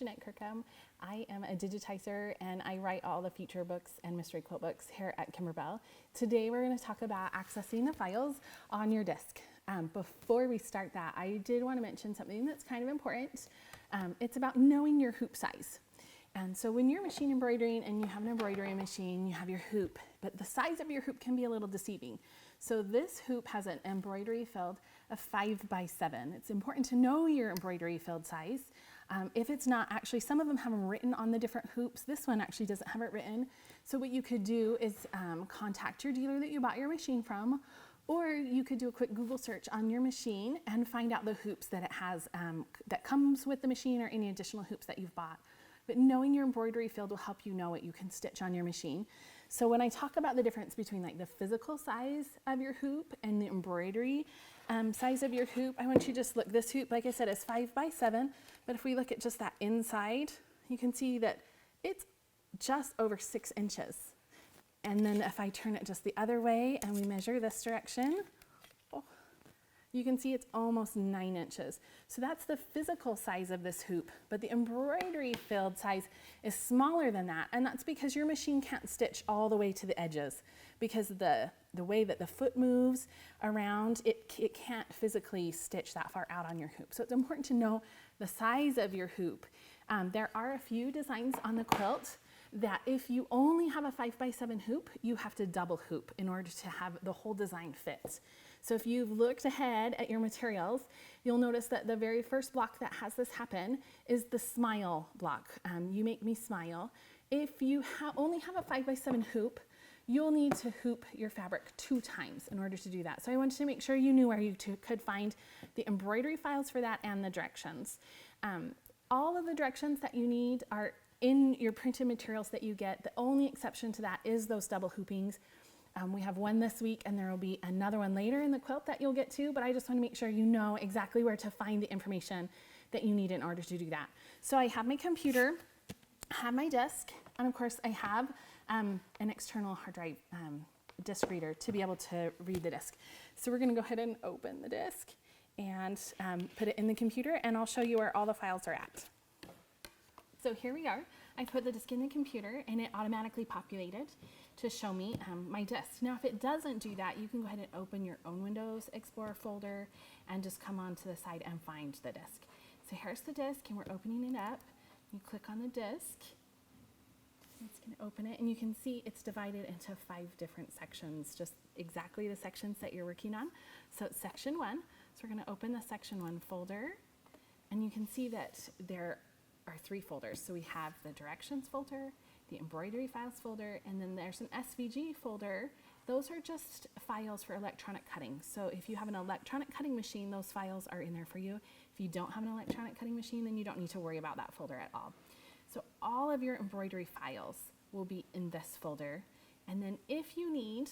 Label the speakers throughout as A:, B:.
A: Jeanette Kirkham. I am a digitizer and I write all the feature books and mystery quilt books here at Kimberbell. Today we're going to talk about accessing the files on your disk. Before we start that, I did want to mention something that's kind of important. It's about knowing your hoop size. And so when you're machine embroidering and you have an embroidery machine, you have your hoop, but the size of your hoop can be a little deceiving. So this hoop has an embroidery filled of 5 by 7. It's important to know your embroidery filled size. If it's not, actually some of them have them written on the different hoops. This one actually doesn't have it written. So what you could do is contact your dealer that you bought your machine from, or you could do a quick Google search on your machine and find out the hoops that it has that comes with the machine or any additional hoops that you've bought. But knowing your embroidery field will help you know what you can stitch on your machine. So when I talk about the difference between like the physical size of your hoop and the embroidery size of your hoop, I want you to just look. This hoop, like I said, is 5 by 7, but if we look at just that inside, you can see that it's just over 6 inches. And then if I turn it just the other way and we measure this direction, you can see it's almost 9 inches. So that's the physical size of this hoop, but the embroidery filled size is smaller than that. And that's because your machine can't stitch all the way to the edges because the way that the foot moves around, it can't physically stitch that far out on your hoop. So it's important to know the size of your hoop. There are a few designs on the quilt that if you only have a 5 by 7 hoop, you have to double hoop in order to have the whole design fit. So if you've looked ahead at your materials, you'll notice that the very first block that has this happen is the smile block. You make me smile. If you only have a 5 by 7 hoop, you'll need to hoop your fabric 2 times in order to do that. So I wanted to make sure you knew where you could find the embroidery files for that and the directions. All of the directions that you need are in your printed materials that you get. The only exception to that is those double hoopings. We have one this week and there will be another one later in the quilt that you'll get to, but I just want to make sure you know exactly where to find the information that you need in order to do that. So I have my computer, I have my disk, and of course I have an external hard drive disk reader to be able to read the disk. So we're going to go ahead and open the disk and put it in the computer, and I'll show you where all the files are at. So here we are. I put the disk in the computer and it automatically populated to show me my disk. Now if it doesn't do that, you can go ahead and open your own Windows Explorer folder and just come on to the side and find the disk. So here's the disk and we're opening it up. You click on the disk. It's going to open it and you can see it's divided into 5 different sections, just exactly the sections that you're working on. So it's section 1. So we're going to open the section 1 folder and you can see that there are 3 folders. So we have the directions folder, the embroidery files folder, and then there's an SVG folder. Those are just files for electronic cutting. So if you have an electronic cutting machine, those files are in there for you. If you don't have an electronic cutting machine, then you don't need to worry about that folder at all. So all of your embroidery files will be in this folder. And then if you need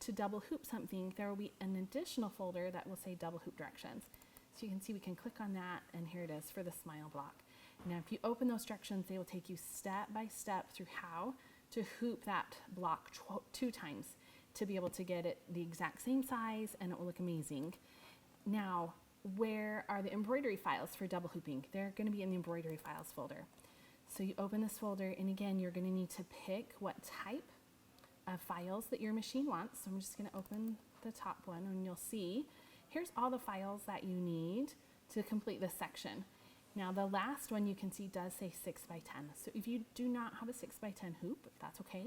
A: to double hoop something, there will be an additional folder that will say double hoop directions. So you can see we can click on that, and here it is for the smile block. Now if you open those directions, they will take you step by step through how to hoop that block 2 times to be able to get it the exact same size and it will look amazing. Now, where are the embroidery files for double hooping? They're going to be in the embroidery files folder. So you open this folder and again, you're going to need to pick what type of files that your machine wants. So I'm just going to open the top one and you'll see here's all the files that you need to complete this section. Now the last one you can see does say 6 by 10. So if you do not have a 6 by 10 hoop, that's okay.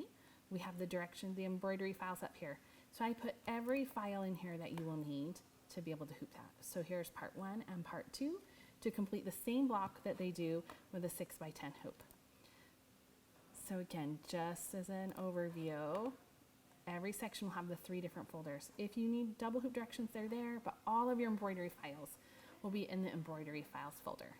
A: We have the direction, the embroidery files up here. So I put every file in here that you will need to be able to hoop that. So here's part 1 and part 2 to complete the same block that they do with a 6 by 10 hoop. So again, just as an overview, every section will have the 3 different folders. If you need double hoop directions, they're there, but all of your embroidery files will be in the embroidery files folder.